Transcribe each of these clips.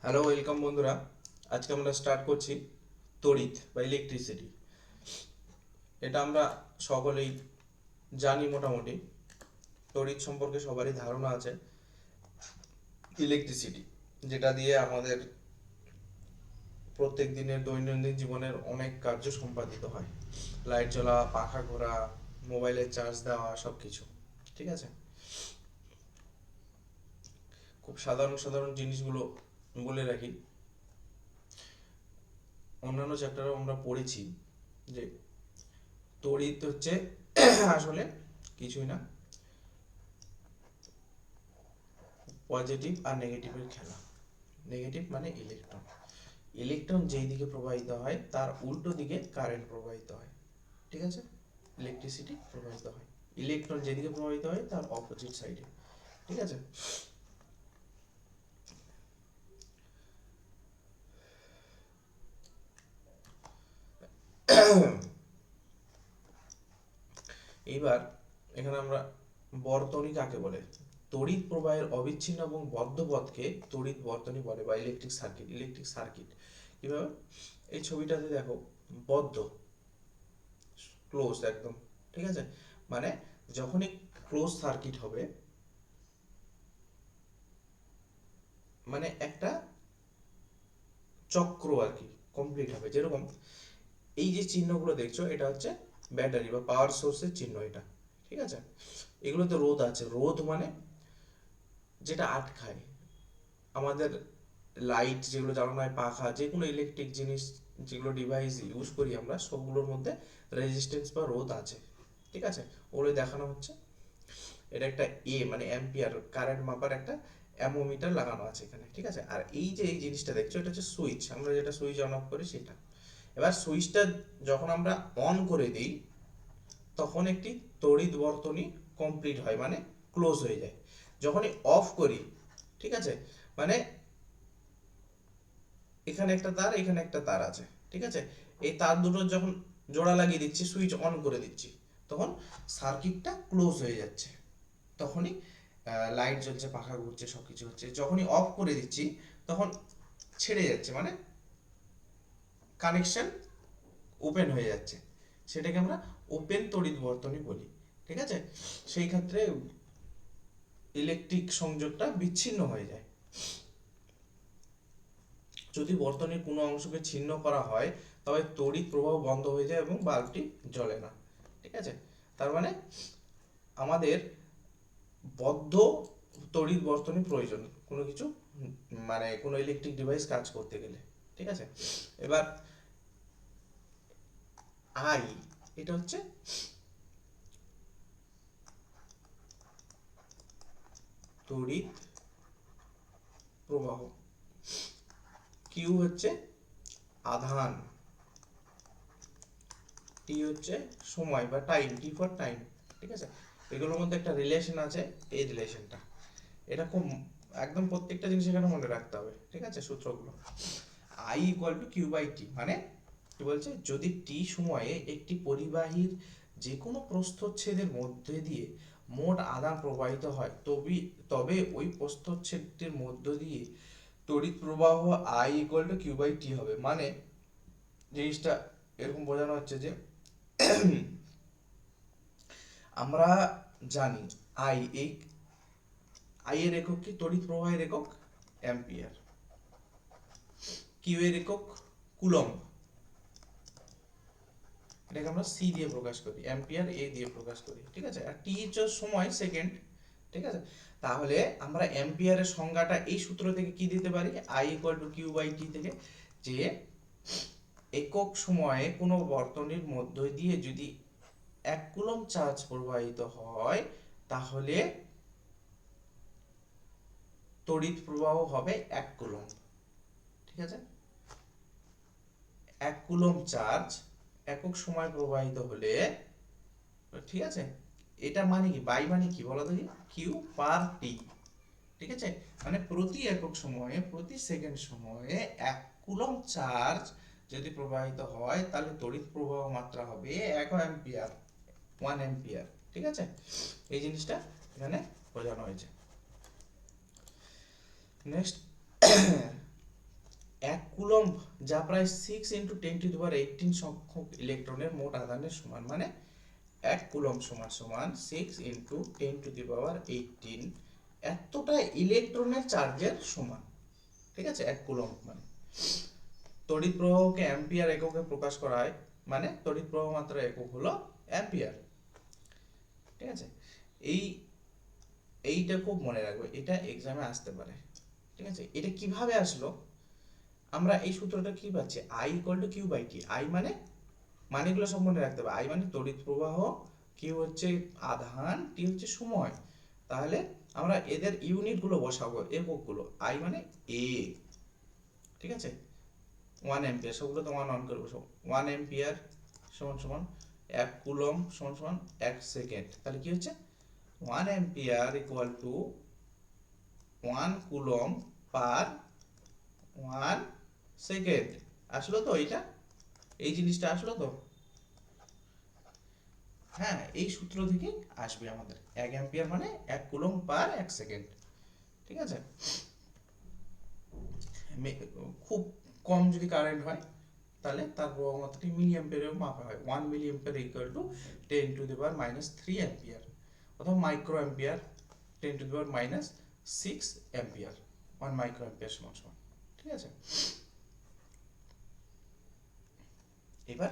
Hello, welcome বন্ধুরা। আজকে আমরা স্টার্ট করছি তড়িৎ বা ইলেকট্রিসিটি। এটা আমরা সকলেই জানি মোটামুটি। তড়িৎ সম্পর্কে সবারই ধারণা আছে। ইলেকট্রিসিটি যেটা দিয়ে আমাদের প্রত্যেক দিনের দৈনন্দিন জীবনের অনেক কার্য সম্পাদিত হয়। লাইট জ্বলা, পাখা ঘোরা, মোবাইলের চার্জ দেওয়া, সব কিছু। ঠিক আছে। খুব সাধারণ সাধারণ জিনিসগুলো বলে রাখি। অন্যান্য চ্যাপ্টারে আমরা পড়েছি যে তড়িৎ হচ্ছে আসলে কিছুই না, পজিটিভ আর নেগেটিভের খেলা। নেগেটিভ মানে ইলেকট্রন। ইলেকট্রন যেই দিকে প্রবাহিত হয় তার উল্টো দিকে কারেন্ট প্রবাহিত হয়। ঠিক আছে। ইলেকট্রিসিটি প্রবাহিত হয়, ইলেকট্রন যেদিকে প্রবাহিত হয় তার অপোজিট সাইডে। ঠিক আছে। এইবার এখানে আমরা বর্তনী কাকে বলে, তড়িৎ প্রবাহের অবিচ্ছিন্ন এবং বদ্ধ পথকে তড়িৎ বর্তনী বলে বা ইলেকট্রিক সার্কিট। ইলেকট্রিক সার্কিট কিভাবে, এই ছবিটাতে দেখো, বদ্ধ, ক্লোজ একদম। ঠিক আছে। মানে যখনই ক্লোজ সার্কিট হবে, মানে একটা চক্র আর কি কমপ্লিট হবে। যেরকম এই যে চিহ্নগুলো দেখছো, এটা হচ্ছে ব্যাটারি বা পাওয়ার সোর্সের চিহ্ন এটা। ঠিক আছে। এগুলোতে রোধ আছে। রোধ মানে যেটা আটকায় আমাদের লাইট যেগুলো জ্বালানো হয়, পাখা, যে কোনো ইলেকট্রিক জিনিস যেগুলো ডিভাইস ইউজ করি আমরা, সবগুলোর মধ্যে রেজিস্ট্যান্স বা রোধ আছে। ঠিক আছে। ওগুলো দেখানো হচ্ছে। এটা একটা মানে অ্যাম্পিয়ার কারেন্ট মাপার একটা অ্যামোমিটার লাগানো আছে এখানে। ঠিক আছে। আর এই যে এই জিনিসটা দেখছো, এটা হচ্ছে সুইচ। আমরা যেটা সুইচ অন অফ করি সেটা। এবার সুইচটা যখন আমরা অন করে দিই, তখন একটি তড়িৎ বর্তনী কমপ্লিট হয়, মানে ক্লোজ হয়ে যায়। যখনই অফ করি, ঠিক আছে, মানে এখানে একটা তার, এখানে একটা তার আছে। ঠিক আছে। এই তার দুটো যখন জোড়া লাগিয়ে দিচ্ছি, সুইচ অন করে দিচ্ছি, তখন সার্কিটটা ক্লোজ হয়ে যাচ্ছে। তখনই লাইট জ্বলছে, পাখা ঘুরছে, সবকিছু হচ্ছে। যখনই অফ করে দিচ্ছি, তখন ছেড়ে যাচ্ছে, মানে কানেকশন ওপেন হয়ে যাচ্ছে। সেটাকে আমরা ওপেন তড়িৎ বর্তনী বলি। ঠিক আছে। সেই ক্ষেত্রে ইলেকট্রিক সংযোগটা বিচ্ছিন্ন হয়ে যায়। যদি বর্তনীর কোনো অংশকে ছিন্ন করা হয়, তবে তড়িৎ প্রবাহ বন্ধ হয়ে যায় এবং বাল্বটি জ্বলে না। ঠিক আছে। তার মানে আমাদের বদ্ধ তড়িৎ বর্তনী প্রয়োজন কোনো কিছু, মানে কোনো ইলেকট্রিক ডিভাইস কাজ করতে গেলে। ঠিক আছে। এবার আই, এটা হচ্ছে তড়িৎ প্রবাহ, কিউ হচ্ছে আধান, টি হচ্ছে সময় বা টাইম, টি ফর টাইম। ঠিক আছে। এগুলোর মধ্যে একটা রিলেশন আছে, এই রিলেশনটা। এটা খুব একদম প্রত্যেকটা জিনিস এখানে মনে রাখতে হবে। ঠিক আছে। সূত্রগুলো I equal to Q by T, মানে কি বলছে, যদি টি সময়ে একটি পরিবাহীর যে কোনো প্রস্থচ্ছেদের মধ্যে দিয়ে মোট আধান প্রবাহিত হয়, তবে ওই প্রস্থচ্ছেদটির মধ্য দিয়ে তড়িৎ প্রবাহ I equal to Q by T হবে। মানে জিনিসটা এরকম বোঝানো হচ্ছে যে আমরা জানি আই, এই আই এর একক কি, তড়িৎ প্রবাহের একক অ্যাম্পিয়ার। কিউ এর একক কুলম্ব, এটাকে আমরা সি দিয়ে প্রকাশ করি, অ্যাম্পিয়ার এ দিয়ে প্রকাশ করি। ঠিক আছে। আর টি হচ্ছে সময়, সেকেন্ড। ঠিক আছে। তাহলে আমরা অ্যাম্পিয়ারের সংজ্ঞাটা এই সূত্র থেকে কি দিতে পারি, I equal to Q by T থেকে, যে একক সময়ে কোনো বর্তনীর মধ্য দিয়ে যদি 1 কুলম্ব চার্জ প্রবাহিত হয়, তাহলে তড়িৎ প্রবাহ হবে 1 কুলম্ব। ঠিক আছে। 1 কুলম্ব চার্জ একক সময় প্রবাহিত হলে, ঠিক আছে, এটা মানে কি, বাই মানে কি বলো দেখি, কিউ পার টি। ঠিক আছে। মানে প্রতি একক সময়ে, প্রতি সেকেন্ড সময়ে 1 কুলম্ব চার্জ যদি প্রবাহিত হয়, তাহলে তড়িৎ প্রবাহ মাত্রা হবে 1 অ্যাম্পিয়ার, 1 অ্যাম্পিয়ার। ঠিক আছে। এই জিনিসটা এখানে বোঝানো হয়েছে। নেক্সট, 1 কুলম্ব যা প্রায় 6 × 10⁻18 সংখ্যক ইলেকট্রনের মোট আধানের সমান, মানে 1 কুলম্ব সমান সমান 6 × 10⁻18 এতটা ইলেকট্রনের চার্জের সমান। ঠিক আছে, 1 কুলম্ব মানে। তড়িৎ প্রবাহকে অ্যাম্পিয়ার এককে প্রকাশ করা হয়, মানে তড়িৎ প্রবাহ মাত্রা একক হলো অ্যাম্পিয়ার। ঠিক আছে, এইটা খুব মনে রাখবে, এটা এক্সামে আসতে পারে। ঠিক আছে, এটা কিভাবে আসলো, আমরা এই সূত্রটা কি পাচ্ছি, I = Q/T। I মানেগুলো সব মনে রাখতে হবে। I মানে তড়িৎ প্রবাহ, Q হচ্ছে আধান, T হচ্ছে সময়। তাহলে আমরা এদের ইউনিটগুলো বসাবো, এককগুলো। I মানে A, ঠিক আছে, 1 অ্যাম্পিয়ার, সবগুলো তো 1 করে বসাবো। 1 অ্যাম্পিয়ার সমান সমান 1 কুলম্ব সমান সমান 1 সেকেন্ড। তাহলে কি হচ্ছে, 1 অ্যাম্পিয়ার = 1 কুলম্ব পার 1 সেকেন্ড। আসলো তো এইটা, এই জিনিসটা আসলো তো? হ্যাঁ, এই সূত্র থেকে আসবে আমাদের 1 অ্যাম্পিয়ার মানে 1 কুলম্ব পার 1 সেকেন্ড। ঠিক আছে, খুব কম যদি কারেন্ট হয় তাহলে তার প্রবাহ মাত্রাটি মিলি অ্যাম্পিয়ারেও মাপা হয়। 1 মিলি অ্যাম্পিয়ার = 10⁻³ অ্যাম্পিয়ার, অথবা micro ampere 10⁻⁶ ampere. 1 micro ampere সমান সমান। ঠিক আছে, এবার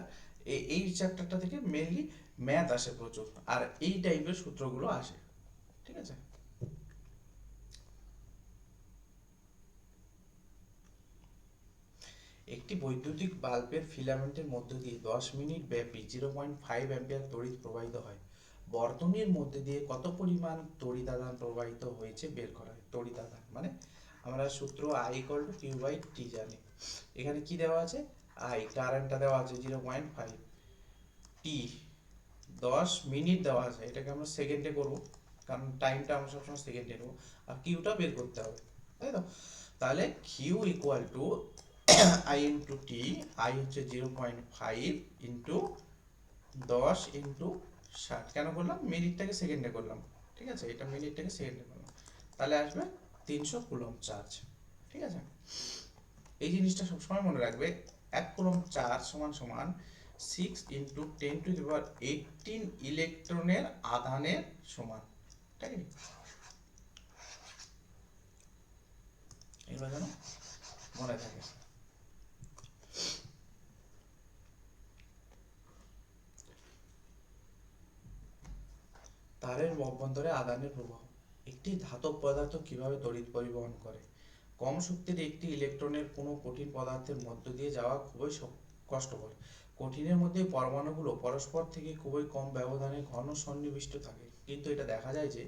এই চ্যাপ্টারটা থেকে মেইনলি ম্যাথ আসে প্রচুর, আর এই টাইপের সূত্রগুলো আসে। ঠিক আছে, একটি বৈদ্যুতিক বাল্বের ফিলামেন্টের মধ্য দিয়ে 10 মিনিট ব্যাপী 0.5 অ্যাম্পিয়ার তড়িৎ প্রবাহিত হয়। বর্তনীর মধ্যে দিয়ে কত পরিমাণ তড়িৎ আধান প্রবাহিত হয়েছে বের করা হয়। তড়িৎ আধান মানে আমরা সূত্র I = Q/T জানি। এখানে কি দেওয়া আছে, I কারেন্টটা দেওয়া আছে 0.5, T 10 মিনিট দেওয়া আছে, এটাকে আমরা সেকেন্ডে করব কারণ টাইমটা আমরা সবসময় সেকেন্ডে নেব, আর কিউটা বের করতে হবে, তাই তো? তাহলে Q = I × T। I হচ্ছে 0.5 × 10 × 60। কেন করলাম, মিনিটটাকে সেকেন্ডে করলাম। ঠিক আছে, এটা মিনিটটাকে সেকেন্ডে করলাম, তাহলে আসবে 300 কুলম্ব চার্জ। ঠিক আছে, এই জিনিসটা সবসময় মনে রাখবে, 1 কুলম্ব চার্জ সমান সমান 6 × 10⁻18 ইলেকট্রনের আধানের সমান। ঠিক আছে, এগুলো যেন মনে থাকে। তারের অভ্যন্তরে আধানের প্রবাহ। একটি ধাতব পদার্থ কিভাবে তড়িৎ পরিবহন করে। কম শক্তির একটি ইলেকট্রনের কোনো কঠিন পদার্থের মধ্য দিয়ে যাওয়া খুবই কষ্টকর। কঠিনের মধ্যে পরমাণুগুলো পরস্পর থেকে খুবই কম ব্যবধানে ঘন সন্নিবিষ্ট থাকে, কিন্তু এটা দেখা যায় যে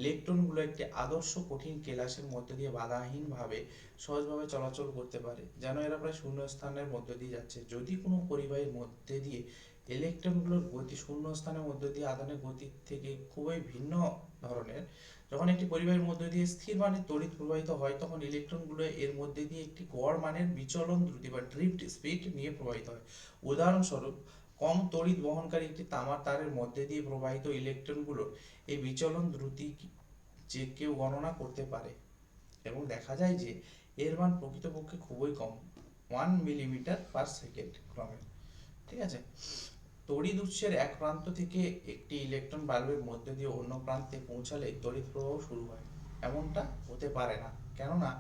ইলেকট্রনগুলো একটি আদর্শ কঠিন কেলাসের মধ্য দিয়ে বাধাহীনভাবে সহজভাবে চলাচল করতে পারে, যেন এরা প্রায় শূন্যস্থানের মধ্য দিয়ে যাচ্ছে। যদি কোনো পরিবাহীর মধ্যে দিয়ে ইলেকট্রনগুলোর গতি শূন্যস্থানের মধ্য দিয়ে আধানের গতির থেকে খুবই ভিন্ন ধরনের, যখন একটি পরিবাহীর মধ্য দিয়ে স্থির মানের তড়িৎ প্রবাহিত হয়, তখন ইলেকট্রনগুলো এর মধ্যে দিয়ে একটি গড় মানের বিচলন দ্রুতি বা ড্রিফট স্পিড নিয়ে প্রবাহিত হয়। উদাহরণস্বরূপ, কম তড়িৎ বহনকারী একটি তামার তারের মধ্যে দিয়ে প্রবাহিত ইলেকট্রনগুলোর এই বিচলন দ্রুতি যে কেউ গণনা করতে পারে, এবং দেখা যায় যে এর মান প্রকৃতপক্ষে খুবই কম, 1 মিলিমিটার/সেকেন্ড ক্রমে। ঠিক আছে, তড়িৎ উৎসের এক প্রান্ত থেকে একটি ইলেকট্রন বাল্বের মধ্য দিয়ে অন্য প্রান্তে পৌঁছালে তড়িৎ প্রবাহ শুরু হয়। এমনটা হতে পারে না, কেননা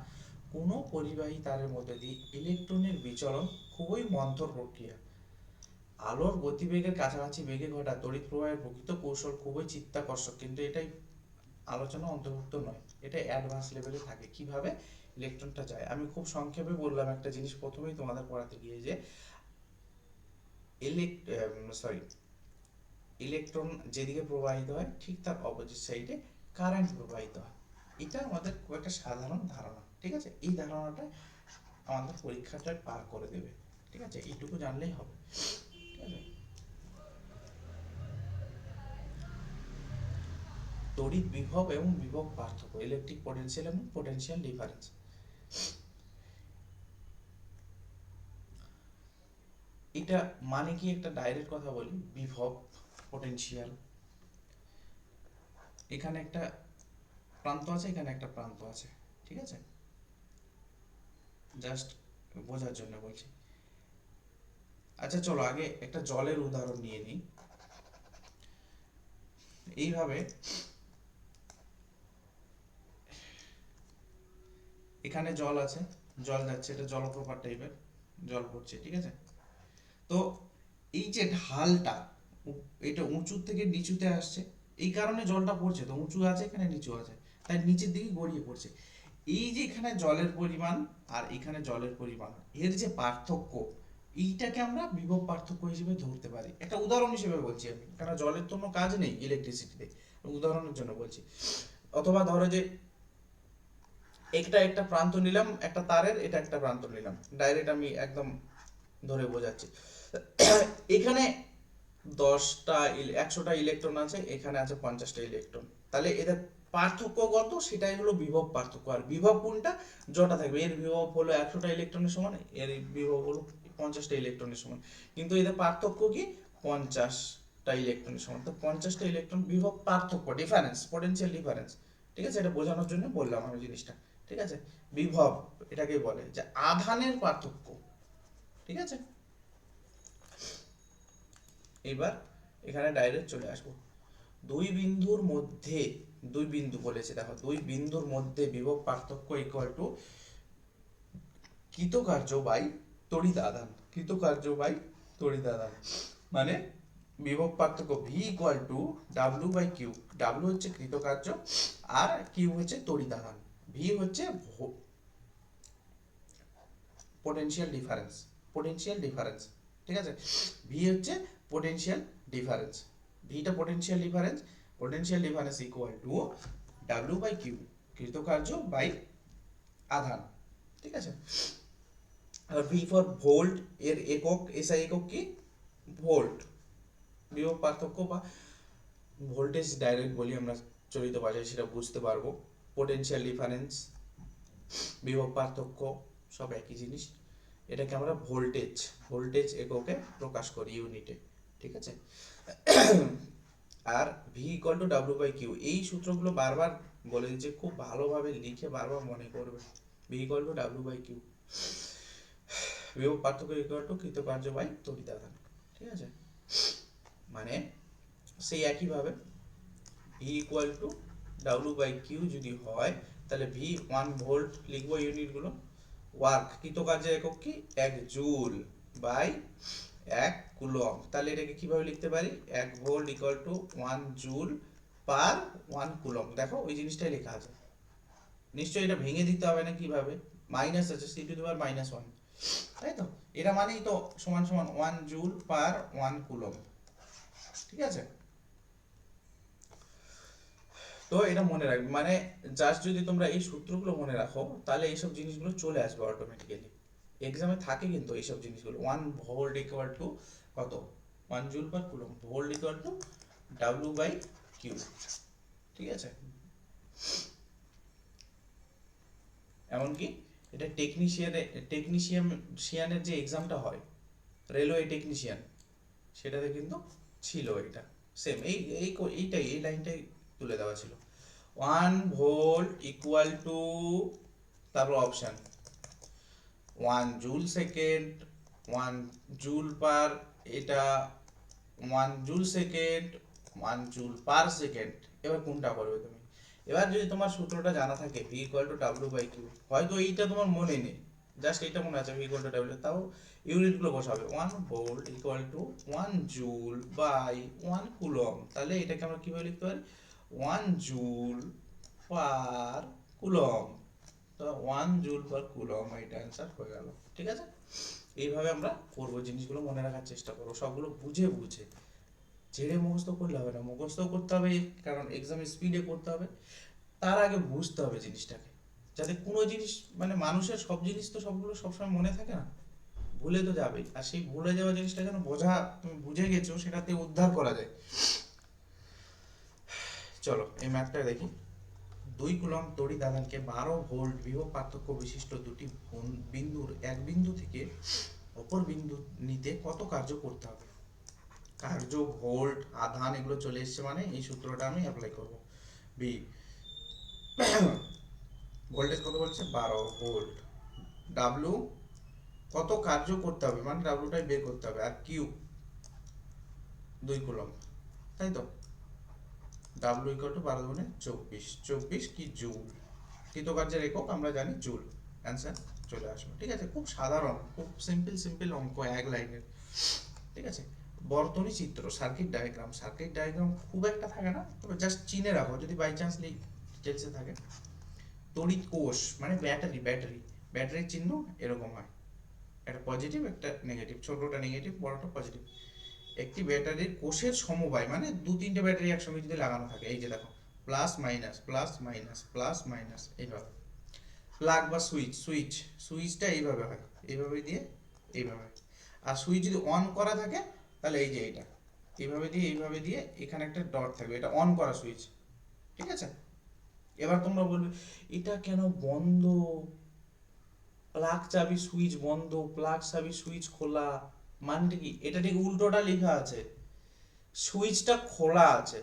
কোনো পরিবাহী তারের মধ্যে দিয়ে ইলেকট্রনের বিচলন খুবই মন্থর প্রক্রিয়া। আলোর গতিবেগের কাছাকাছি বেগে ঘটা তড়িৎ প্রবাহের প্রকৃত কৌশল খুবই চিত্তাকর্ষক, কিন্তু এটাই আলোচনা অন্তর্ভুক্ত নয়। এটা অ্যাডভান্স লেভেলে থাকে, কিভাবে ইলেকট্রনটা যায়। আমি খুব সংক্ষেপে বললাম একটা জিনিস প্রথমেই তোমাদের পড়াতে গিয়ে, যে ইলেকট্রন যেদিকে প্রবাহিত হয় ঠিক তার অপোজিট সাইডে কারেন্ট প্রবাহিত হয়। এটা আমাদের খুব একটা সাধারণ ধারণা। ঠিক আছে, এই ধারণাটা আমাদের পরীক্ষাটা পার করে দেবে। ঠিক আছে, এইটুকু জানলেই হবে। ঠিক আছে, তড়িৎ বিভব এবং বিভব পার্থক্য, ইলেকট্রিক পোটেনশিয়াল এবং পোটেনশিয়াল ডিফারেন্স। এটা মানে কি, একটা ডাইরেক্ট কথা বলি, বিভব পোটেনশিয়াল, এখানে একটা প্রান্ত আছে, এখানে একটা প্রান্ত আছে। ঠিক আছে, জাস্ট বোঝার জন্য বলছি। আচ্ছা চলো আগে একটা জলের উদাহরণ নিয়ে নিই। এইভাবে এখানে জল আছে, জল যাচ্ছে, এটা জলপ্রপাত টাইপের জল পড়ছে, ঠিক আছে। তো এই যে ঢালটা এটা উঁচু থেকে নিচুতে আসছে, এই কারণে জলটা পড়ছে, তো উঁচু আছে এখানে নিচু আছে, তাই নিচের দিকে গড়িয়ে পড়ছে। এই যে এখানে জলের পরিমাণ আর এখানে জলের পরিমাণ, এর যে পার্থক্য, এইটাকে আমরা বিভব পার্থক্য হিসেবে ধরতে পারি। একটা উদাহরণ হিসেবে বলছি আমি, কারণ জলের তো কোনো কাজ নেই ইলেকট্রিসিটিতে, উদাহরণের জন্য বলছি। অথবা ধরো যে একটা একটা প্রান্ত নিলাম একটা তারের, এটা একটা প্রান্ত নিলাম, ডাইরেক্ট আমি একদম ধরে বোঝাচ্ছি। এখানে 100টা ইলেকট্রন আছে, এখানে আছে 50টা ইলেকট্রন, তাহলে এদের পার্থক্য কত, সেটাই হলো বিভব পার্থক্য। আর বিভব কোনটা, জটা থাকবে, এর বিভব হলো 100টা ইলেকট্রনের সমান, এর বিভব হলো 50টা ইলেকট্রনের সমান, কিন্তু এদের পার্থক্য কি 50টা ইলেকট্রনের সমান। তো 50টা ইলেকট্রন বিভব পার্থক্য, ডিফারেন্স, পটেনশিয়াল ডিফারেন্স, ঠিক আছে। এটা বোঝানোর জন্য বললাম আমি জিনিসটা, ঠিক আছে। বিভব এটাকে বলে যে আধানের পার্থক্য, ঠিক আছে। এবার এখানে ডাইরেক্ট চলে আসবো। দুই বিন্দুর মধ্যে, দুই বিন্দু বলেছে দেখো, দুই বিন্দুর মধ্যে বিভব পার্থক্য ইকুয়াল টু কৃতকার্য বাই তড়িৎ আধান, কৃতকার্য বাই তড়িৎ আধান, মানে বিভব পার্থক্য V equal to W by Q. W হচ্ছে কৃতকার্য আর কিউ হচ্ছে তড়িৎ আধান, ভি হচ্ছে পোটেনশিয়াল ডিফারেন্স, পোটেনশিয়াল ডিফারেন্স, ঠিক আছে। ভি হচ্ছে পোটেনশিয়াল ডিফারেন্স, ভিটা potential difference, potential difference equal to W by Q, কৃতকার্য বাই আধান, ঠিক আছে। আর ভি ফর ভোল্ট, এর একক এসআই একক কি ভোল্ট, বিভব পার্থক্য বা ভোল্টেজ ডাইরেক্ট বলি আমরা চলিত ভাষায়, সেটা বুঝতে পারবো। পোটেনশিয়াল ডিফারেন্স, বিভব পার্থক্য সব একই জিনিস। এটাকে আমরা ভোল্টেজ, ভোল্টেজ এককে প্রকাশ করি, ইউনিটে, ঠিক আছে। আর V equal to W by Q, এই সূত্রগুলো বারবার বলে দিচ্ছে, খুব ভালোভাবে লিখে বারবার মনে করবে। V equal to W by Q, বিভব পার্থক্য ইকুয়াল টু কৃতকার্য বাই তড়িৎ আধান, ঠিক আছে। মানে সেই একইভাবে V equal to W by Q যদি হয়, তাহলে ভি 1 ভোল্ট লিখবো, ইউনিটগুলো ওয়ার্ক, কৃতকার্যের একক কি 1 জুল বাই 1 কুলম, তাহলে এটাকে কিভাবে লিখতে পারি, 1 volt equal to 1 joule per 1 coulomb. দেখো ওই জিনিসটাই লেখা আছে, নিশ্চয়ই এটা ভেঙে দিতে হবে না, কিভাবে, মাইনাস আছে, সি টু দি পাওয়ার -1, তাই তো, এটা মানেই তো সমান সমান 1 জুল পার 1 কুলম, ঠিক আছে। তো এটা মনে রাখবে, মানে জাস্ট যদি তোমরা এই সূত্রগুলো মনে রাখো, তাহলে এইসব জিনিসগুলো চলে আসবে অটোমেটিক্যালি। এক্সামে থাকে কিন্তু এইসব জিনিসগুলো, 1 ভোল্ট ইকুয়াল টু কত, 1 joule per coulomb, volt equal to W by Q, ঠিক আছে। এমনকি এটা টেকনিশিয়ানের যে এক্সামটা হয়, রেলওয়ে টেকনিশিয়ান, সেটাতে কিন্তু ছিল এটা, সেম এইটাই, এই লাইনটাই তুলে দেওয়া ছিল। 1 ভোল্ট ইকুয়াল টু, তারপর অপশন 1 জুল সেকেন্ড, 1 জুল পার, এটা 1 joule second, 1 joule per second. এবার কোনটা করবে তুমি, এবার যদি তোমার সূত্রটা জানা থাকে V equal to W by Q, হয়তো এইটা তোমার মনে নেই, জাস্ট এইটা মনে আছে ভি ইকুয়াল টু ডাব্লিউ, তাও ইউনিটগুলো বসাবে, 1 volt equal to 1 joule by 1 coulomb, তাহলে এটাকে আমরা কিভাবে লিখতে পারি, 1 জুল পার কুলম, তো 1 জুল পার কুলম, এটা অ্যান্সার হয়ে গেল, ঠিক আছে। এইভাবে আমরা করবো, জিনিসগুলো মনে রাখার চেষ্টা করবো, সবগুলো বুঝে বুঝে, ছেড়ে মুখস্থ করলে হবে না, মুখস্থ করতে হবে কারণ এক্সামে স্পিডে করতে হবে, তার আগে বুঝতে হবে জিনিসটাকে, যাতে কোনো জিনিস, মানে মানুষের সব জিনিস তো সবগুলো সবসময় মনে থাকে না, ভুলে তো যাবেই, আর সেই ভুলে যাওয়া জিনিসটা যেন বোঝা, তুমি বুঝে গেছো, সেটাতে উদ্ধার করা যায়। চলো এই ম্যাথটা দেখি। 2 কুলম তড়িৎ আধানকে 12 ভোল্ট বিভব পার্থক্য বিশিষ্ট দুটি বিন্দুর এক বিন্দু থেকে অপর বিন্দু নিতে কত কার্য করতে হবে। কার্য, ভোল্ট, আধান এগুলো চলে এসছে, মানে এই সূত্রটা আমি অ্যাপ্লাই করব। বি ভোল্টেজ কত বলছে 12 ভোল্ট, ডাব্লিউ কত কার্য করতে হবে মানে ডাব্লুটাই বের করতে হবে, আর কিউ 2 কুলম্ব, তাই তো। ডাব্লু ইকুয়াল টু 12 গুণে 24, 24 কি জুল, কৃতকার্যের একক আমরা জানি জুল, অ্যান্সার চলে আসবে। ঠিক আছে, খুব সাধারণ, খুব সিম্পল অঙ্ক, এক লাইনের। ঠিক আছে, বর্তনী চিত্র, সার্কিট ডায়াগ্রাম, সার্কিট ডায়াগ্রাম খুব একটা থাকে না, তবে জাস্ট চিনে রাখো যদি বাই চান্স ডিটেলসে থাকে। তড়িৎ কোষ মানে ব্যাটারির চিহ্ন এরকম হয়, একটা পজিটিভ একটা নেগেটিভ, ছোটটা নেগেটিভ বড়টা পজিটিভ। একটি ব্যাটারির কোষের সমবায় মানে 2-3টে ব্যাটারি একসঙ্গে যদি লাগানো থাকে, এই যে দেখো plus minus plus minus plus minus এইভাবে। প্লাগ বা সুইচটা এইভাবে হয়, এইভাবে দিয়ে এইভাবে। আর সুইচ যদি অন করা থাকে তাহলে এই যে এইটা এইভাবে দিয়ে এখানে একটা ডট থাকবে, এটা অন করা সুইচ। ঠিক আছে, এবার তোমরা বলবে এটা কেন বন্ধ, প্লাগ চাবি সুইচ বন্ধ, প্লাগ চাবি সুইচ খোলা, মানে কি? এটা ঠিক উল্টোটা লেখা আছে, সুইচটা খোলা আছে,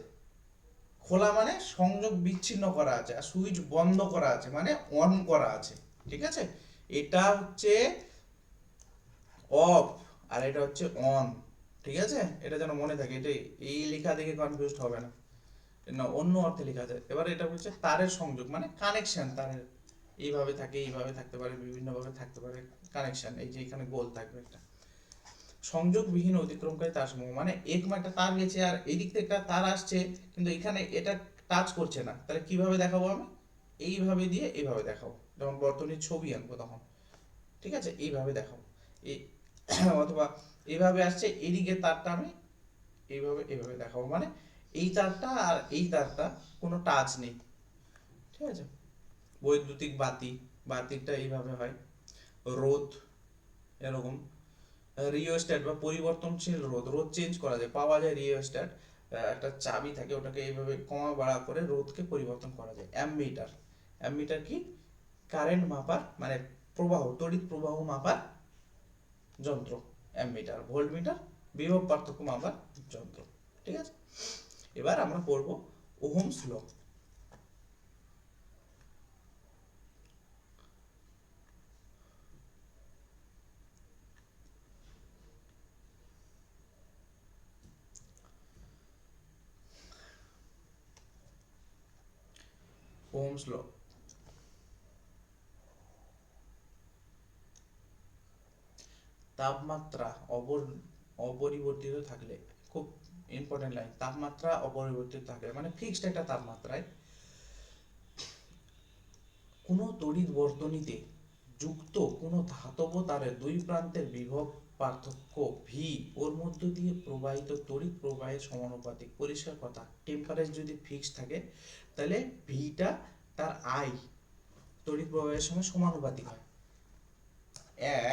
খোলা মানে সংযোগ বিচ্ছিন্ন করা আছে, আর সুইচ বন্ধ করা আছে মানে অন করা আছে। ঠিক আছে, এটা হচ্ছে অফ আর এটা হচ্ছে অন। ঠিক আছে, এটা যেন মনে থাকে, এটা এই লেখা দেখে কনফিউজ হবে না, না অন্য অর্থে লেখা আছে। এবার এটা হচ্ছে তারের সংযোগ মানে কানেকশন, তারের এইভাবে থাকে, এইভাবে থাকতে পারে, বিভিন্ন ভাবে থাকতে পারে কানেকশন। এই যে এখানে গোল থাকবে একটা সংযোগবিহীন অতিক্রমকারী তারসমূহ, মানে এরকম একটা তার গেছে আর এদিক থেকে একটা তার আসছে, কিন্তু এখানে এটা টাচ করছে না, তাহলে কিভাবে দেখাবো আমি? এইভাবে দিয়ে এইভাবে দেখাবো, যেমন বর্তনীর ছবি আনবো তখন। ঠিক আছে, এইভাবে দেখাবো, এই অথবা এইভাবে আসছে এদিকে তারটা আমি এইভাবে দেখাবো, মানে এই তারটা আর এই তারটা কোনো টাচ নেই। ঠিক আছে, বৈদ্যুতিক বাতিটা এইভাবে হয়, রোদ এরকম, রিওস্ট্যাট বা পরিবর্তনশীল রোদ চেঞ্জ করা যায়, পাওয়া যায় রিওস্ট্যাট, একটা চাবি থাকে, ওটাকে এইভাবে কমা বাড়া করে রোদকে পরিবর্তন করা যায়। অ্যামমিটার কি? কারেন্ট মাপার মানে তড়িৎ প্রবাহ মাপার যন্ত্র অ্যামমিটার। ভোল্টমিটার বিভব পার্থক্য মাপার যন্ত্র। ঠিক আছে, এবার আমরা পড়ব ওহমস ল। ওহমস ল, তাপমাত্রা অপরিবর্তিত থাকলে, খুব ইম্পর্টেন্ট লাইন, তাপমাত্রা অপরিবর্তিত থাকলে মানে ফিক্সড একটা তাপমাত্রায় কোনো তড়িৎ বর্তনীতে যুক্ত কোনো ধাতব তারের দুই প্রান্তের বিভব পার্থক্য ভি, ওর মধ্য দিয়ে প্রবাহিত তড়িৎ প্রবাহের সমানুপাতিক। পরিষ্কার কথা, টেম্পারেচার যদি ফিক্সড থাকে তাহলে ভিটা তার আই তড়িৎ প্রবাহের সঙ্গে সমানুপাতিক হয়।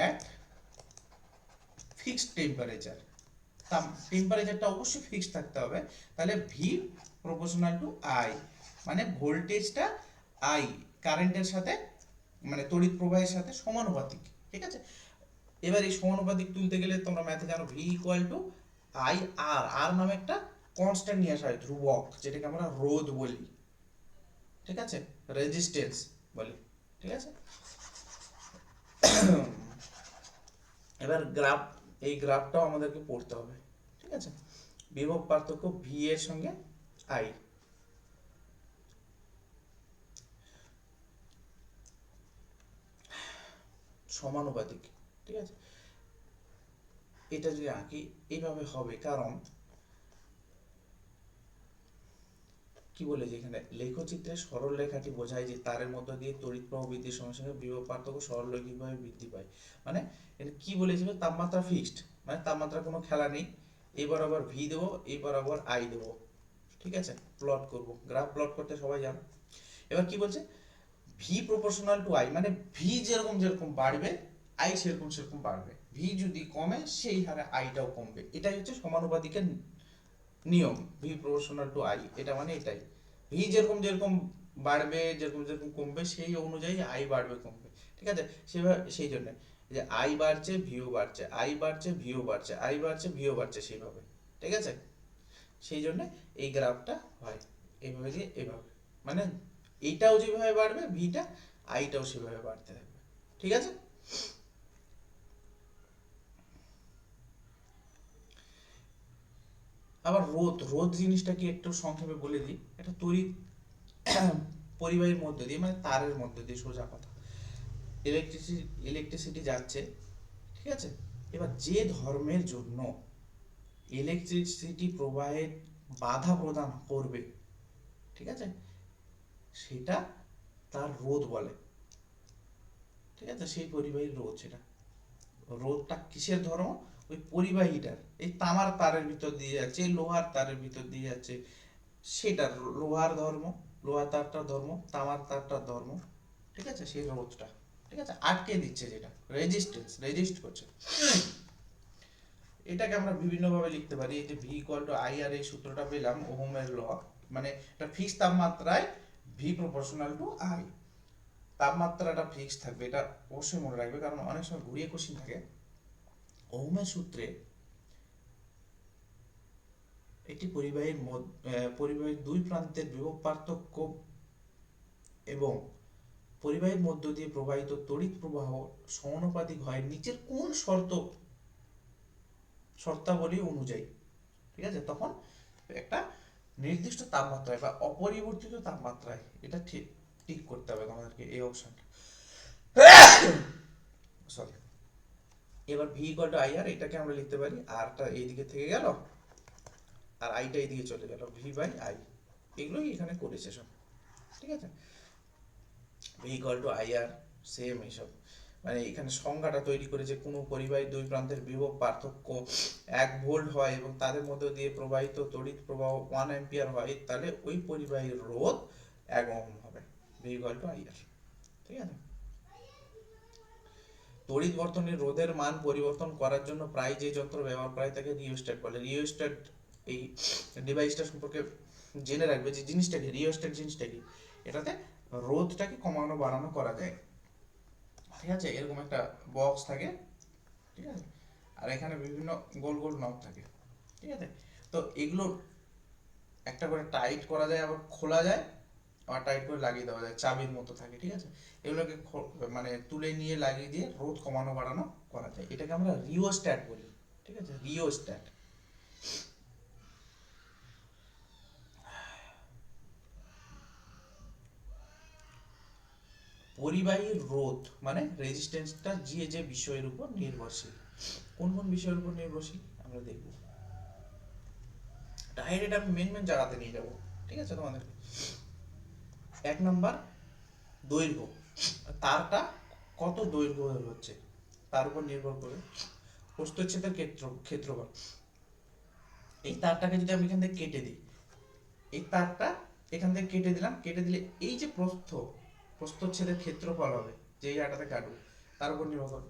এক ফিক্সড টেম্পারেচারটা অবশ্যই ফিক্সড থাকতে হবে, তাহলে ভি প্রপোর্শনাল টু আই, মানে ভোল্টেজটা আই কারেন্টের সাথে মানে তড়িৎ প্রবাহের সাথে সমানুপাতিক। ঠিক আছে, এবার এই সমানুপাতিক তুলতে গেলে তোমরা ম্যাথে জানো ভি ইকুয়াল টু আই আর, আর নামে একটা কনস্ট্যান্ট নিয়ে আসা হয়, ধ্রুবক, যেটাকে আমরা রোধ বলি। ঠিক আছে, রেজিস্ট্যান্স বলি। ঠিক আছে, এবার এই গ্রাফটাও আমাদেরকে পড়তে হবে। ঠিক আছে, বিভব পার্থক্য ভি এর সঙ্গে আই, সমানুপাতিক। ঠিক আছে, এটা যদি আঁকি এইভাবে হবে, কারণ কি বলে যে এখানে লেখচিত্রে সরল রেখাটি বোঝায় যে তারের মধ্য দিয়ে তড়িৎ প্রবাহ বৃদ্ধির সঙ্গে সঙ্গে বিভব পার্থক্য সরলরৈখিকভাবে বৃদ্ধি পায়। মানে এটা কি বলেছিল, তাপমাত্রা ফিক্সড, মানে তাপমাত্রার কোনো খেলা নেই। এবার আবার ভি দেবো, এবার আবার আই দেবো। ঠিক আছে, প্লট করব, গ্রাফ প্লট করতে সবাই জানো। এবার কি বলছে, ভি প্রপোর্শনাল টু আই, মানে ভি যেরকম যেরকম বাড়বে আই সেরকম সেরকম বাড়বে, ভি যদি কমে সেই হারে আইটাও কমবে। এটাই হচ্ছে সমানুপাতিকের নিয়ম, ভি প্রপোর্শনাল টু আই, এটা মানে এটাই, ভি যেরকম যেরকম বাড়বে যেরকম যেরকম কমবে সেই অনুযায়ী আই বাড়বে কমবে। ঠিক আছে, সেভাবে সেই জন্য যে আই বাড়ছে ভিও বাড়ছে, আই বাড়ছে ভিও বাড়ছে, আই বাড়ছে ভিও বাড়ছে সেইভাবে। ঠিক আছে, সেই জন্য এই গ্রাফটা হয় এইভাবে দিয়ে এভাবে, মানে এইটাও যেভাবে বাড়বে ভিটা, আইটাও সেভাবে বাড়তে থাকবে। ঠিক আছে, আবার রোধ, রোধ জিনিসটা কি একটু সংক্ষেপে বলে দিই। এটা তড়িৎ পরিবাহীর মধ্যে দিয়ে, মানে তারের মধ্যে দিয়ে, সোজা কথা ইলেকট্রিসিটি যাচ্ছে, ঠিক আছে। এবার যে ধর্মের জন্য ইলেকট্রিসিটি প্রবাহে বাধা প্রদান করবে, ঠিক আছে, সেটা তার রোধ বলে, ঠিক আছে। সেই পরিবাহীর রোধ, সেটা রোধটা কিসের ধর্ম? ওই পরিবাহীটার, এই তামার তারের ভিতর দিয়ে যাচ্ছে, লোহার তারের ভিতর দিয়ে যাচ্ছে, সেটার লোহার ধর্ম, লোহার তারটার ধর্ম, তামার তারটার ধর্ম, ঠিক আছে, সেই রোধটা, ঠিক আছে, আটকে দিচ্ছে, যেটা রেজিস্ট্যান্স, রেজিস্ট করছে। এটাকে আমরা বিভিন্ন ভাবে লিখতে পারি। এই যে V equal to I R, এই সূত্রটা পেলাম ওহমের ল, মানে এটা ফিক্স তাপমাত্রায় ভি প্রপোর্শনাল টু আই, তাপমাত্রাটা ফিক্স থাকবে, এটা অবশ্যই মনে রাখবে, কারণ অনেক সময় ঘুরিয়ে কোশ্চিন থাকে। ওহমের সূত্রে একটি পরিবাহীর দুই প্রান্তের বিভব পার্থক্য এবং পরিবাহীর মধ্য দিয়ে প্রবাহিত তড়িৎ প্রবাহ সমানুপাতিক হয় নিচের কোন শর্তাবলী অনুযায়ী, ঠিক আছে, তখন একটা নির্দিষ্ট তাপমাত্রায় বা অপরিবর্তিত তাপমাত্রায়, এটা ঠিক ঠিক করতে হবে আমাদেরকে, এই অপশনটা, সরি। এবার ভি ইকুয়াল টু আই আর, এটাকে আমরা লিখতে পারি, আরটা এইদিকে থেকে গেল আর আইটা এইদিকে চলে গেল, ভি বাই আই, এগুলোই এখানে করেছে সব, ঠিক আছে। V equal to I R, same এইসব, মানে এখানে সংজ্ঞাটা তৈরি করেছে, কোনো পরিবাহী দুই প্রান্তের বিভব পার্থক্য 1 ভোল্ট হয় এবং তাদের মধ্যে দিয়ে প্রবাহিত তড়িৎ প্রবাহ 1 অ্যাম্পিয়ার হয়, তাহলে ওই পরিবাহীর রোধ 1 ওহম হবে। ভি ইকুয়াল টু আই আর, ঠিক আছে। তড়িৎ বর্তনীর রোধের মান পরিবর্তন করার জন্য প্রায় যে যন্ত্র ব্যবহার করা হয় তাকে রিওস্ট্যাট বলে। রিওস্ট্যাট, এই ডিভাইসটা সম্পর্কে জেনে রাখবে যে জিনিসটা কি, রিওস্ট্যাট জিনিসটা কি। এটাতে রোধটাকে কমানো বাড়ানো করা যায়, ঠিক আছে। এরকম একটা বক্স থাকে, ঠিক আছে, আর এখানে বিভিন্ন গোল গোল নব থাকে, ঠিক আছে। তো এগুলো একটা করে টাইট করা যায়, আবার খোলা যায়, আবার টাইট করে লাগিয়ে দেওয়া যায়, চাবির মতো থাকে, ঠিক আছে। এগুলোকে মানে তুলে নিয়ে লাগিয়ে দিয়ে রোধ কমানো বাড়ানো করা যায়, এটাকে আমরা রিওস্ট্যাট বলি, ঠিক আছে, রিওস্ট্যাট। পরিবাহীর রোধ মানে রেজিস্ট্যান্সটা যে যে বিষয়ের উপর নির্ভরশীল, কোন কোন বিষয়ের উপর নির্ভরশীল আমরা দেখব। ডাইরেক্ট আমি মেন মেন জায়গাতে নিয়ে যাব, ঠিক আছে তোমাদের। 1 নাম্বার, দৈর্ঘ্য, তারটা কত দৈর্ঘ্য হচ্ছে তার উপর নির্ভর করে প্রস্থচ্ছেদের ক্ষেত্রফল। এই তারটাকে যদি আমি এখান থেকে কেটে দিই, এই তারটা এখান থেকে কেটে দিলাম, কেটে দিলে এই যে প্রস্থচ্ছেদের ক্ষেত্রফল হবে, যে এই জায়গাটাতে কাটবো, তার উপর নির্ভর করে।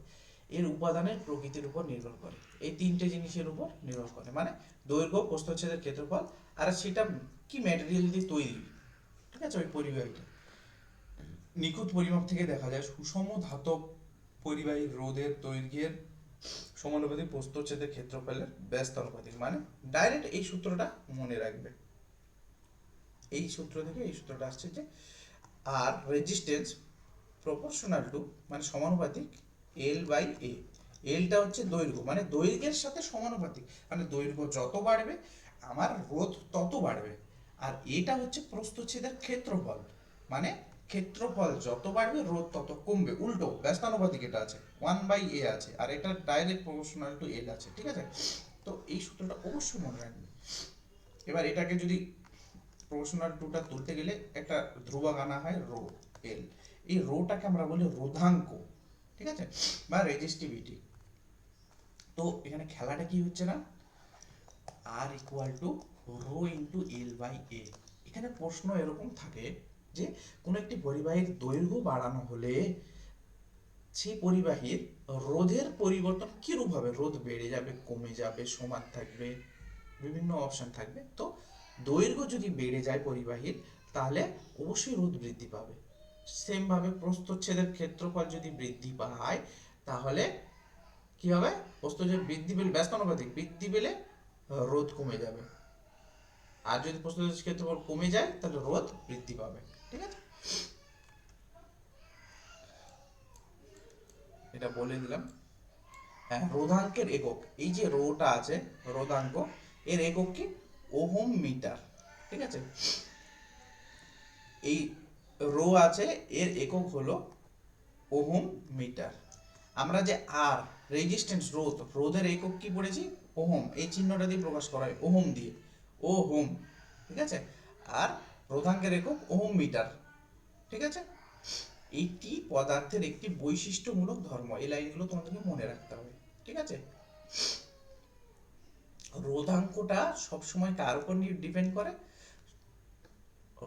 এর উপাদানের প্রকৃতির উপর নির্ভর করে, এই তিনটে জিনিসের উপর নির্ভর করে, মানে দৈর্ঘ্য, প্রস্থচ্ছেদের ক্ষেত্রফল, আর সেটা কি ম্যাটেরিয়াল দিয়ে তৈরি, ঠিক আছে। ওই পরিবাহীটা নিখুঁত পরিমাপ থেকে দেখা যায় সুষম ধাতব পরিবাহী রোধের দৈর্ঘ্যের সমানুপাতিক প্রস্থচ্ছেদের ক্ষেত্রফলের ব্যস্ত আনুপাতিক, মানে ডাইরেক্ট এই সূত্রটা মনে রাখবে। এই সূত্র থেকে এই সূত্রটা আসছে যে আর রেজিস্ট্যান্স প্রপোর্শনাল টু, মানে সমানুপাতিক এল বাই এ। এলটা হচ্ছে দৈর্ঘ্য, মানে দৈর্ঘ্যের সাথে সমানুপাতিক, মানে দৈর্ঘ্য যত বাড়বে আমার রোধ তত বাড়বে। আর এটা হচ্ছে প্রস্থচ্ছেদের ক্ষেত্রফল, মানে ক্ষেত্রফল যত বাড়বে রোধ তত কমবে, উল্টো ব্যস্তানুপাতিক এটা আছে, 1/a আছে, আর এটা ডাইরেক্ট প্রপোর্শনাল টু এল আছে, ঠিক আছে। তো এই সূত্রটা অবশ্যই মনে রাখবে। এবার এটাকে যদি প্রপোর্শনাল টুটা তুলতে গেলে একটা ধ্রুবক আনা হয় রো, এল। এই রোটাকে আমরা বলি রোধাঙ্ক, ঠিক আছে, বা রেজিস্টিভিটি। তো এখানে খেলাটা কি হচ্ছে না, R equal to rho into L by A. এখানে প্রশ্ন এরকম থাকে যে কোনো একটি পরিবাহীর দৈর্ঘ্য বাড়ানো হলে সেই পরিবাহীর রোধের পরিবর্তন কিরূপ হবে, রোধ বেড়ে যাবে, কমে যাবে, সমান থাকবে, বিভিন্ন অপশন থাকবে। তো দৈর্ঘ্য যদি বেড়ে যায় পরিবাহীর, তাহলে অবশ্যই রোধ বৃদ্ধি পাবে। সেম ভাবে প্রস্থচ্ছেদের ক্ষেত্রফল যদি বৃদ্ধি পায়, তাহলে কি হবে, প্রস্থচ্ছেদ বৃদ্ধি পেলে ব্যস্তানুপাতিক বৃদ্ধি পেলে রোধ কমে যাবে, আর যদি প্রস্থচ্ছেদের ক্ষেত্রফল কমে যায় তাহলে রোধ বৃদ্ধি পাবে, ঠিক আছে। এটা বলে দিলাম। হ্যাঁ, রোধাঙ্কের একক, এই যে রোটা আছে রোধাঙ্ক, এর একক কি, ওহম মিটার। ঠিক আছে, এই রো আছে, এর একক হলো ওহম মিটার। আমরা যে আর রেজিস্ট্যান্স, রোধ, রোধের একক কি পড়েছি? ওহম। এই চিহ্নটা দিয়ে প্রকাশ করা হয় ওহম দিয়ে, ওহম। ঠিক আছে, আর রোধাঙ্কের একক ওহম মিটার। ঠিক আছে, এটি পদার্থের একটি বৈশিষ্ট্যমূলক ধর্ম। এই লাইনগুলো তোমাদেরকে মনে রাখতে হবে। ঠিক আছে, রোধাঙ্কটা সবসময় কার উপর ডিপেন্ড করে?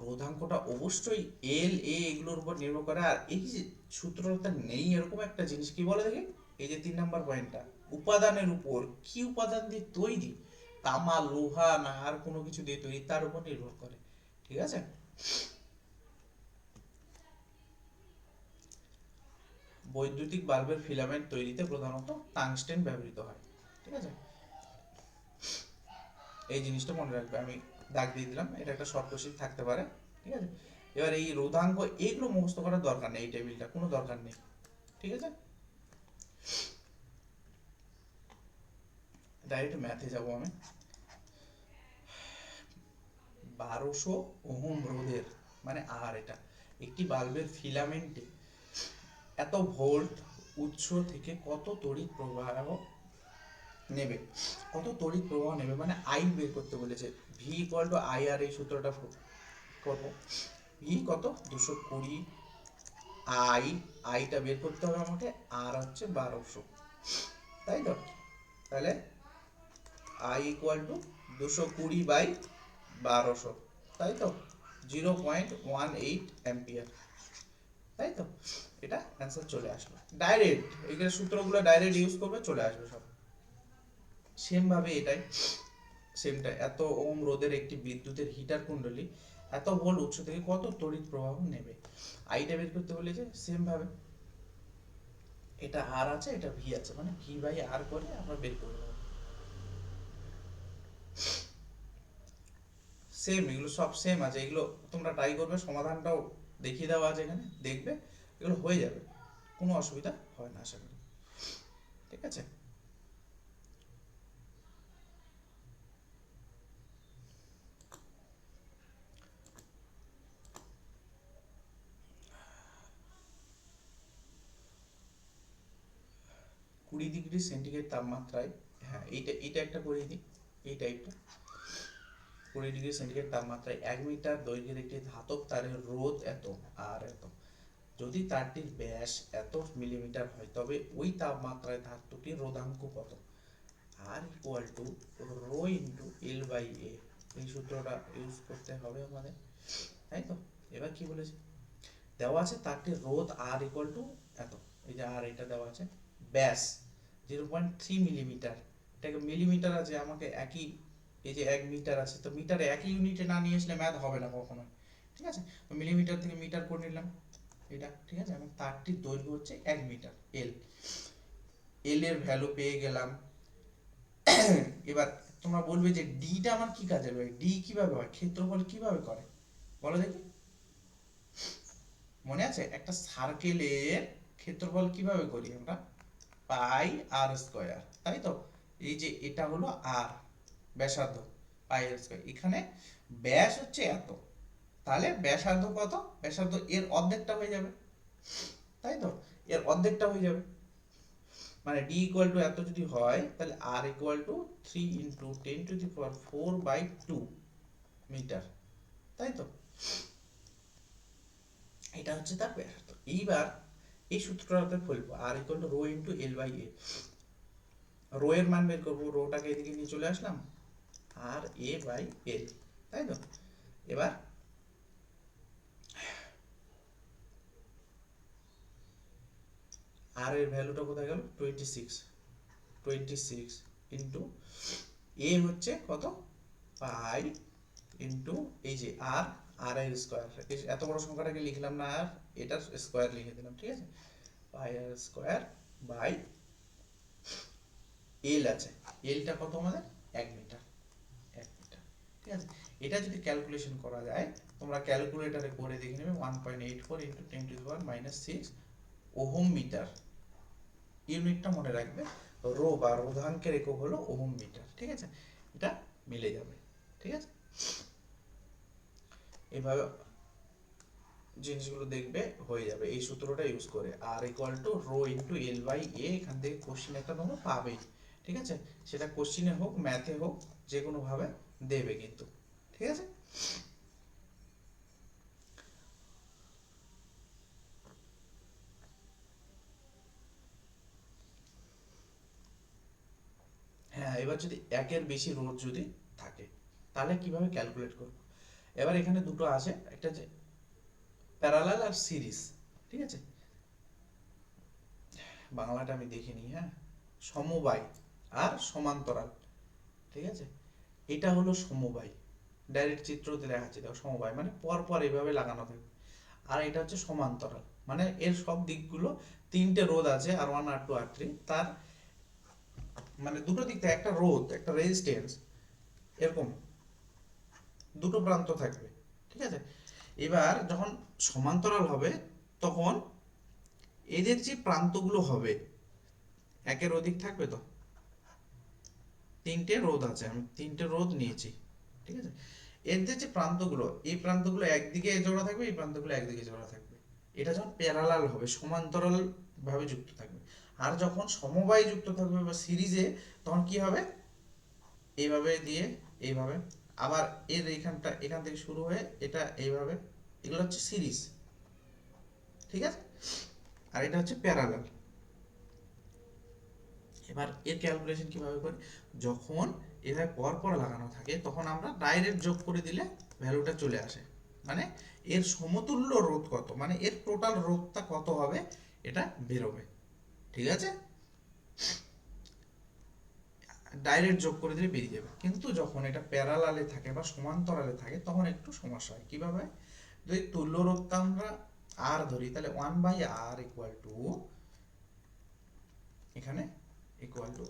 রোধাঙ্কটা অবশ্যই এল এ এগুলোর উপর নির্ভর করে। আর এই যে সূত্রটা নেই এরকম একটা জিনিস, কি বলে দেখি, এই যে 3 নম্বর পয়েন্টটা, উপাদানের উপর, কি উপাদান দিয়ে তৈরি, তামা, লোহা না আর কোনো কিছু দিয়ে তৈরি, তার উপর নির্ভর করে। ঠিক আছে, বৈদ্যুতিক বাল্বের ফিলামেন্ট তৈরিতে প্রধানত টাংস্টেন ব্যবহৃত হয়। ঠিক আছে, এই জিনিসটা মনে রাখবে, আমি দাগ দিয়ে দিলাম, এটা একটা শর্ট কোশ্চেন থাকতে পারে। ঠিক আছে, এবার এই রোধাঙ্ক এগুলো মুখস্থ করার দরকার নেই, এই টেবিলটা কোনো দরকার নেই। ঠিক আছে, ডাইরেক্ট ম্যাথে যাব আমি। 1200 ওহম রোধের মানে আর এটা, একটি বাল্বের ফিলামেন্টে এত ভোল্ট উৎস থেকে কত তড়িৎ প্রবাহ নেবে, কত তড়িৎ প্রবাহ নেবে মানে আই বের করতে বলেছে। V equal to I, R এই সূত্রটা করব। ভি কত? 220 আই, আইটা বের করতে হবে আমাকে, আর হচ্ছে 1200, তাই তো? তাহলে আই ইকুয়াল টু 220/1200, তাই তো? 0.18 অ্যাম্পিয়ার, তাই তো? এটা অ্যান্সার চলে আসলো ডাইরেক্ট। এইখানে সূত্রগুলো ডাইরেক্ট ইউজ করবে, চলে আসবে সব। সেম ভাবে এটাই, সেমটা, এত ওম রোধের একটি বিদ্যুতের হিটার কুণ্ডলী এত ভোল্ট উৎস থেকে কত তড়িৎ প্রবাহ নেবে, আইটা বের করতে বলেছে। সেম ভাবে এটা আর আছে, এটা ভি আছে, মানে ভি বাই আর করে আমরা বের করে নেব। সেম, এগুলো সব সেম আছে, এগুলো তোমরা ট্রাই করবে, সমাধানটাও দেখিয়ে দেওয়া আছে এখানে, দেখবে এগুলো হয়ে যাবে, কোনো অসুবিধা হয় না আশা করি। ঠিক আছে, 20 ডিগ্রি সেন্টিগ্রেড তাপমাত্রায়, হ্যাঁ এইটা এইটা একটা করে দিই, এই টাইপটা। 20 ডিগ্রি সেন্টিগ্রেড তাপমাত্রায় 1 মিটার দৈর্ঘ্যের একটি ধাতব তারের রোধ এত, আর এত। যদি তারটির ব্যাস এত মিলিমিটার হয় তবে ওই তাপমাত্রায় ধাতুটির রোধাঙ্ক কত? R equal to rho into L by A, এই সূত্রটা ইউজ করতে হবে আমাদের, তাই তো? এবার কি বলেছে, দেওয়া আছে তারটির রোধ আর ইকুয়াল টু এত, এই যে আর এটা দেওয়া আছে, ব্যাস 0.3 মিলিমিটার, এটাকে মিলিমিটার আছে আমাকে একই, এই যে 1 মিটার আছে, তো মিটারে একই ইউনিটে না নিয়ে আসলে ম্যাথ হবে না কখনো। ঠিক আছে, তো মিলিমিটার থেকে মিটার করে নিলাম এটা। ঠিক আছে, এবং তারটির দৈর্ঘ্য হচ্ছে 1 মিটার, এল, এল এর ভ্যালু পেয়ে গেলাম। এবার তোমরা বলবে যে ডিটা আমার কি কাজে হবে, ডি কিভাবে হয়, ক্ষেত্রফল কিভাবে করে বলো দেখি, মনে আছে? একটা সার্কেলের ক্ষেত্রফল কিভাবে করি আমরা? পাই আর স্কয়ার, তাই তো? এই যে এটা হলো আর ব্যাসার্ধ, পাই আর স্কয়ার, এখানে ব্যাস হচ্ছে এত, তাহলে ব্যাসার্ধ কত? ব্যাসার্ধ এর অর্ধেকটা হয়ে যাবে, তাই তো? এর অর্ধেকটা হয়ে যাবে, মানে ডি ইকুয়াল টু এত যদি হয়, তাহলে আর ইকুয়াল টু 3 × 10⁴/4/2 মিটার, তাই তো? এটা হচ্ছে তার ব্যাসার্ধ। এইবার এই সূত্রটাতে ফেলবো, R equal to rho into L by A, rho এর মান বের করবো, রোটাকে এদিকে নিয়ে চলে আসলাম, আর এ বাই এল, তাই তো? এবার আর এর ভ্যালুটা কোথায় গেল? 26 ইন্টু এ হচ্ছে কত? পাই ইন্টু এই যে আর, আর এর স্কয়ার, এত বড় সংখ্যাটাকে লিখলাম না, আর এটার স্কয়ার লিখে দিলাম। ঠিক আছে, পাই আর স্কয়ার বাই এল আছে, এলটা কত আমাদের? 1 মিটার, 1 মিটার। ঠিক আছে, এটা যদি ক্যালকুলেশন করা যায়, তোমরা ক্যালকুলেটরে করে দেখে নেবে, 1.84 ইন্টু 10⁻⁶ ওহম মিটার, ইউনিটটা মনে রাখবে, রো বা রোধাঙ্কের একক হলো ওহম মিটার। ঠিক আছে, এটা মিলে যাবে। ঠিক ঠিক আছে, এভাবে জিনিসগুলো দেখবে হয়ে যাবে এই সূত্রটা ইউজ করে। R equal to rho into L by A, এখান থেকে কোশ্চিন একটা তোমরা পাবেই, ঠিক আছে, সেটা কোশ্চিনে হোক ম্যাথে হোক যে কোনো ভাবে দেবে কিন্তু, ঠিক আছে। হ্যাঁ, এবার যদি একের বেশি রোধ যদি থাকে তাহলে কিভাবে ক্যালকুলেট করব। এবার এখানে দুটো আছে, একটা যে প্যারালাল আর সিরিজ, ঠিক আছে, বাংলাটা আমি দেখে নিই। হ্যাঁ, সমবায় আর সমান্তরাল, ঠিক আছে, এটা হলো সমবায়, ডাইরেক্ট চিত্রতে দেখাচ্ছি দেখো, সমবায় মানে পর পর এভাবে লাগানো থাকবে। আর এটা হচ্ছে সমান্তরাল, মানে এর সব দিকগুলো তিনটে রোধ আছে, আর ওয়ান আর টু আর থ্রি, তার মানে দুটো দিক থেকে একটা রোধ একটা রেজিস্ট্যান্স এরকম দুটো প্রান্ত থাকবে, ঠিক আছে। এবার যখন সমান্তরাল হবে তখন এদের যে প্রান্তগুলো হবে একের অধিক থাকবে, তো তিনটে রোধ আছে, আমি তিনটে রোধ নিয়েছি, ঠিক আছে, এদের যে প্রান্তগুলো, এই প্রান্তগুলো একদিকে জোড়া থাকবে, এই প্রান্তগুলো একদিকে জোড়া থাকবে। এটা যখন প্যারালাল হবে, সমান্তরাল ভাবে যুক্ত থাকবে। আর যখন সমবায় যুক্ত থাকবে বা সিরিজে, তখন কি হবে, এইভাবে দিয়ে এইভাবে, আবার এর এইখানটা এখান থেকে শুরু হয়ে এটা এইভাবে, এগুলো হচ্ছে সিরিজ, ঠিক আছে, আর এটা হচ্ছে প্যারালাল। এবার এর ক্যালকুলেশন কিভাবে করি, যখন এভাবে পর পর লাগানো থাকে তখন আমরা ডাইরেক্ট যোগ করে দিলে ভ্যালুটা চলে আসে, মানে এর সমতুল্য রোধ কত, মানে এর টোটাল রোধটা কত হবে এটা বেরোবে, ঠিক আছে, ডাইরেক্ট যোগ করে দিলে বেরিয়ে যাবে। কিন্তু যখন এটা প্যারালালে থাকে বা সমান্তরালে থাকে তখন একটু সমস্যা হয়। কিভাবে, যদি তুল্য রোধটা আমরা আর ধরি, তাহলে 1/r ইকুয়াল টু, এখানে equal to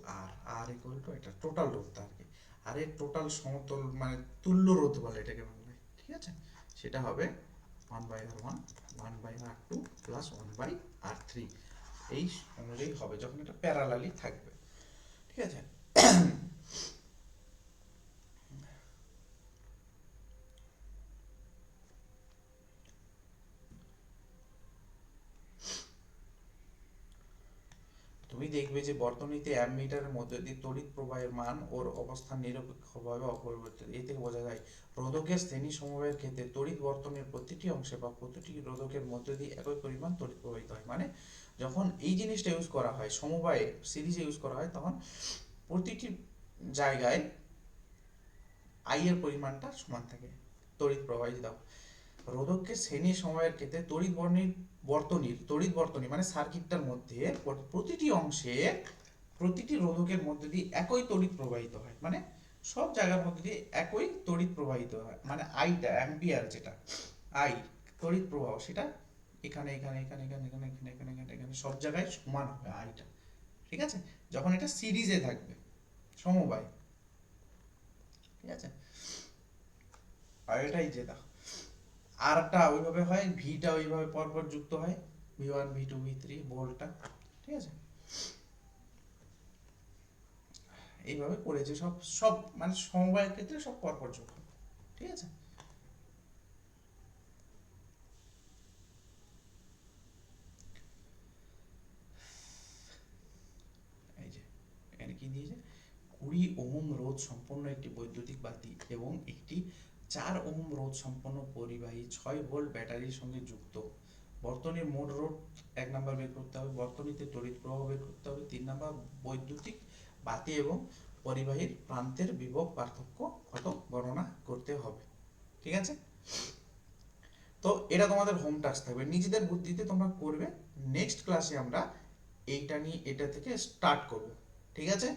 R equal to এটা টোটাল রোধটা আর কি, আর এর টোটাল সমতল মানে তুল্য রোধ বলে এটাকে বাংলায়, ঠিক আছে, সেটা হবে 1/r1 1/r2 প্লাস 1/r3, এই অনুযায়ী হবে যখন এটা প্যারালালি থাকবে, ঠিক আছে। তুমি দেখবে যে বর্তনীতে অ্যামমিটারের মধ্যে দিয়ে তড়িৎ প্রবাহের মান ওর অবস্থান নিরপেক্ষভাবে অপরিবর্তিত। এই থেকে বোঝা যায় রোধকের শ্রেণী সমবায়ের ক্ষেত্রে তড়িৎ বর্তনীর প্রতিটি অংশে বা প্রতিটি রোধকের মধ্যে দিয়ে একই পরিমাণ তড়িৎ প্রবাহিত হয়। মানে যখন এই জিনিসটা ইউজ করা হয় সমবায়ে সিরিজে ইউজ করা হয়, তখন প্রতিটি জায়গায় আই এর পরিমাণটা সমান থাকে তড়িৎ প্রবাহিত। রোধককে শ্রেণী সময়ের ক্ষেত্রে তড়িৎ বর্তনী মানে সার্কিটটার মধ্যে প্রতিটি অংশে প্রতিটি রোধকের মধ্যে দিয়ে একই তড়িৎ প্রবাহিত হয়, মানে সব জায়গার মধ্যে দিয়ে একই তড়িৎ প্রবাহিত হয়, মানে আইটা অ্যাম্পিয়ার যেটা আই তড়িৎ প্রবাহ, সেটা এখানে এখানে এখানে এখানে এখানে এখানে এখানে এখানে এখানে সব জায়গায় সমান হবে আইটা, ঠিক আছে, যখন এটা সিরিজে থাকবে সমবায়, ঠিক আছে। আর এটাই যেটা আরটা ওইভাবে হয়, ভিটা ওইভাবে পরপর যুক্ত হয়, ভি1 ভি2 ভি3 ভোল্টটা, ঠিক আছে, এইভাবে করেছে সব সব মানে সমবায়ের ক্ষেত্রে সব পরপর যোগ হয়, ঠিক আছে। এই যে এখানে কি দিয়েছে, 20 ওহম রোধ সম্পন্ন একটি বৈদ্যুতিক বাতি এবং একটি 4 ওহম রোধ সম্পন্ন পরিবাহী 6 ভোল্ট ব্যাটারির সঙ্গে যুক্ত। বর্তনীর মোট রোধ 1 নাম্বার বের করতে হবে, বর্তনীতে তড়িৎ প্রবাহ বের করতে হবে 3 নাম্বার, বৈদ্যুতিক বাতি এবং পরিবাহীর প্রান্তের বিভব পার্থক্য কত গণনা করতে হবে, ঠিক আছে। তো এটা তোমাদের হোম টাস্ক থাকবে, নিজেদের বুদ্ধিতে তোমরা করবে। নেক্সট ক্লাসে আমরা এইটা নিয়ে এটা থেকে স্টার্ট করব, ঠিক আছে।